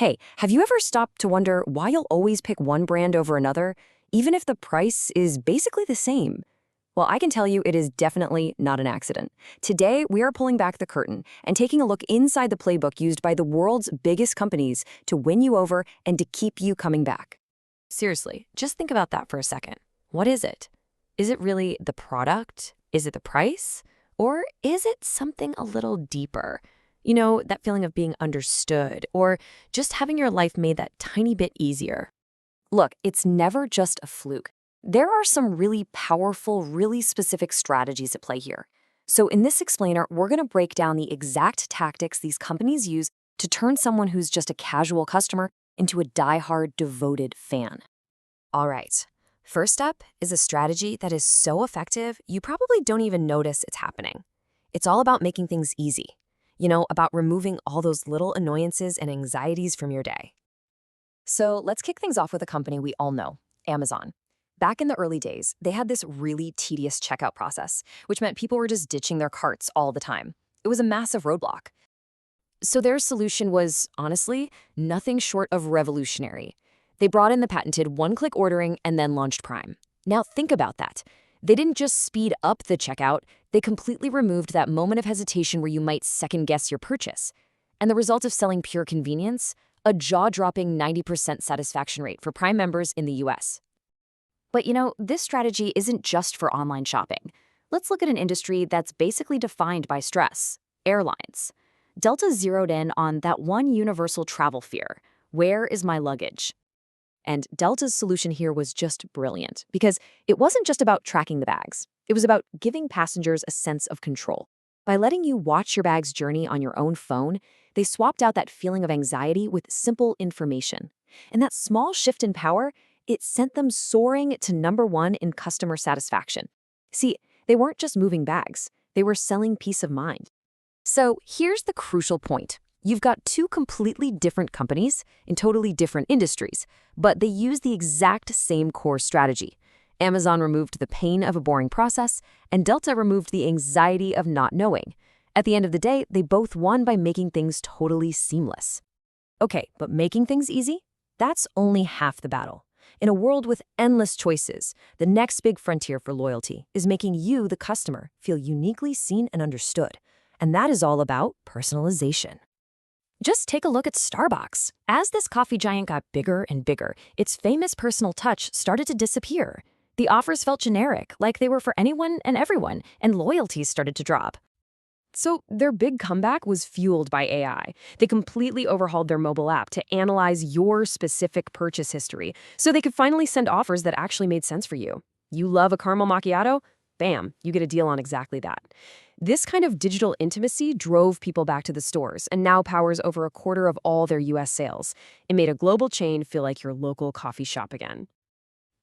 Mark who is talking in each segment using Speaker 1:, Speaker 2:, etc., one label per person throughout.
Speaker 1: Hey, have you ever stopped to wonder why you'll always pick one brand over another, even if the price is basically the same? Well, I can tell you it is definitely not an accident. Today, we are pulling back the curtain and taking a look inside the playbook used by the world's biggest companies to win you over and to keep you coming back. Seriously, just think about that for a second. What is it? Is it really the product? Is it the price? Or is it something a little deeper? You know, that feeling of being understood or just having your life made that tiny bit easier. Look, it's never just a fluke. There are some really powerful, really specific strategies at play here. So in this explainer, we're going to break down the exact tactics these companies use to turn someone who's just a casual customer into a diehard, devoted fan. All right. First up is a strategy that is so effective, you probably don't even notice it's happening. It's all about making things easy. You know, about removing all those little annoyances and anxieties from your day. So let's kick things off with a company we all know, Amazon. Back in the early days, they had this really tedious checkout process, which meant people were just ditching their carts all the time. It was a massive roadblock. So their solution was, honestly, nothing short of revolutionary. They brought in the patented one-click ordering and then launched Prime. Now think about that. They didn't just speed up the checkout, they completely removed that moment of hesitation where you might second-guess your purchase. And the result of selling pure convenience? A jaw-dropping 90% satisfaction rate for Prime members in the US. But you know, this strategy isn't just for online shopping. Let's look at an industry that's basically defined by stress: airlines. Delta zeroed in on that one universal travel fear: where is my luggage? And Delta's solution here was just brilliant because it wasn't just about tracking the bags. It was about giving passengers a sense of control. By letting you watch your bag's journey on your own phone, they swapped out that feeling of anxiety with simple information. And that small shift in power, it sent them soaring to #1 in customer satisfaction. See, they weren't just moving bags, they were selling peace of mind. So here's the crucial point. You've got two completely different companies in totally different industries, but they use the exact same core strategy. Amazon removed the pain of a boring process, and Delta removed the anxiety of not knowing. At the end of the day, they both won by making things totally seamless. Okay, but making things easy? That's only half the battle. In a world with endless choices, the next big frontier for loyalty is making you, the customer, feel uniquely seen and understood. And that is all about personalization. Just take a look at Starbucks. As this coffee giant got bigger and bigger, its famous personal touch started to disappear. The offers felt generic, like they were for anyone and everyone, and loyalty started to drop. So their big comeback was fueled by AI. They completely overhauled their mobile app to analyze your specific purchase history, so they could finally send offers that actually made sense for you. You love a caramel macchiato? Bam, you get a deal on exactly that. This kind of digital intimacy drove people back to the stores and now powers over a quarter of all their US sales. It made a global chain feel like your local coffee shop again.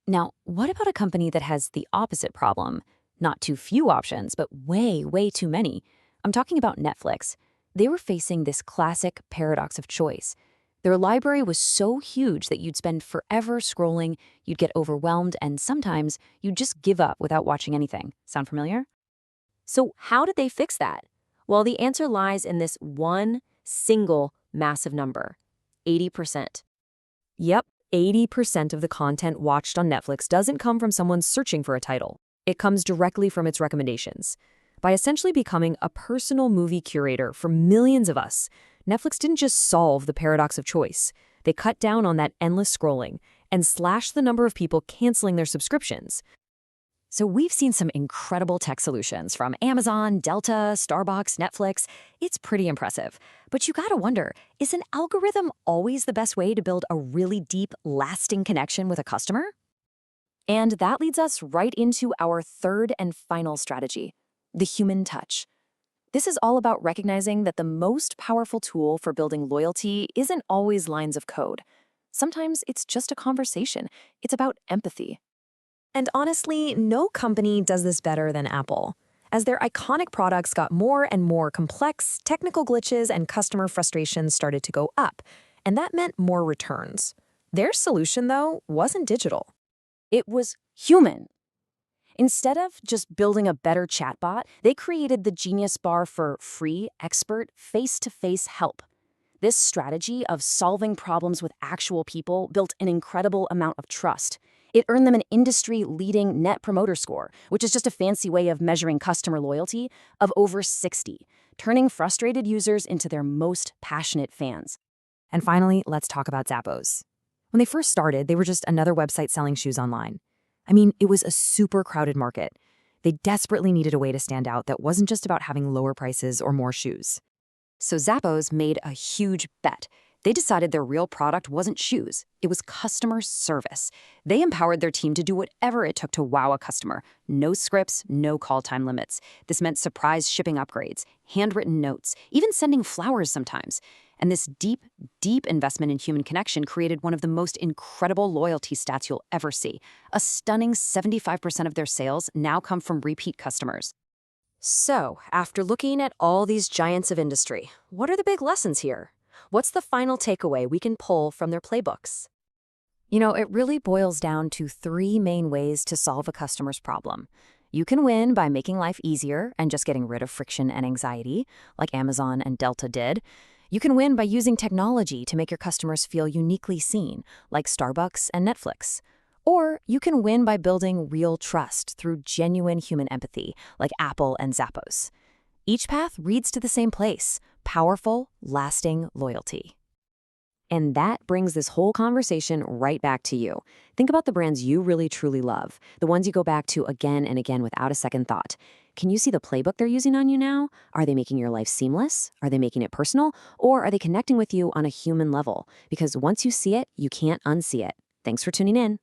Speaker 1: Now, what about a company that has the opposite problem? Not too few options, but way, way too many. I'm talking about Netflix. They were facing this classic paradox of choice. Their library was so huge that you'd spend forever scrolling, you'd get overwhelmed, and sometimes you'd just give up without watching anything. Sound familiar? So how did they fix that? Well, the answer lies in this one single massive number: 80%. Yep, 80% of the content watched on Netflix doesn't come from someone searching for a title. It comes directly from its recommendations. By essentially becoming a personal movie curator for millions of us, Netflix didn't just solve the paradox of choice. They cut down on that endless scrolling and slashed the number of people canceling their subscriptions. So we've seen some incredible tech solutions from Amazon, Delta, Starbucks, Netflix. It's pretty impressive. But you gotta wonder, is an algorithm always the best way to build a really deep, lasting connection with a customer? And that leads us right into our third and final strategy: the human touch. This is all about recognizing that the most powerful tool for building loyalty isn't always lines of code. Sometimes it's just a conversation. It's about empathy. And honestly, no company does this better than Apple. As their iconic products got more and more complex, technical glitches and customer frustrations started to go up, and that meant more returns. Their solution, though, wasn't digital. It was human. Instead of just building a better chatbot, they created the Genius Bar for free, expert, face-to-face help.
Speaker 2: This strategy of solving problems with actual people built an incredible amount of trust. It earned them an industry-leading Net Promoter Score, which is just a fancy way of measuring customer loyalty, of over 60, turning frustrated users into their most passionate fans.
Speaker 1: And finally, let's talk about Zappos. When they first started, they were just another website selling shoes online. I mean, it was a super crowded market. They desperately needed a way to stand out that wasn't just about having lower prices or more shoes. So Zappos made a huge bet. They decided their real product wasn't shoes, it was customer service. They empowered their team to do whatever it took to wow a customer. No scripts, no call time limits. This meant surprise shipping upgrades, handwritten notes, even sending flowers sometimes. And this deep, deep investment in human connection created one of the most incredible loyalty stats you'll ever see. A stunning 75% of their sales now come from repeat customers. So, after looking at all these giants of industry, what are the big lessons here? What's the final takeaway we can pull from their playbooks? It really boils down to three main ways to solve a customer's problem. You can win by making life easier and just getting rid of friction and anxiety, like Amazon and Delta did. You can win by using technology to make your customers feel uniquely seen, like Starbucks and Netflix. Or you can win by building real trust through genuine human empathy, like Apple and Zappos. Each path leads to the same place: powerful, lasting loyalty. And that brings this whole conversation right back to you. Think about the brands you really truly love, the ones you go back to again and again without a second thought. Can you see the playbook they're using on you now? Are they making your life seamless? Are they making it personal? Or are they connecting with you on a human level? Because once you see it, you can't unsee it. Thanks for tuning in.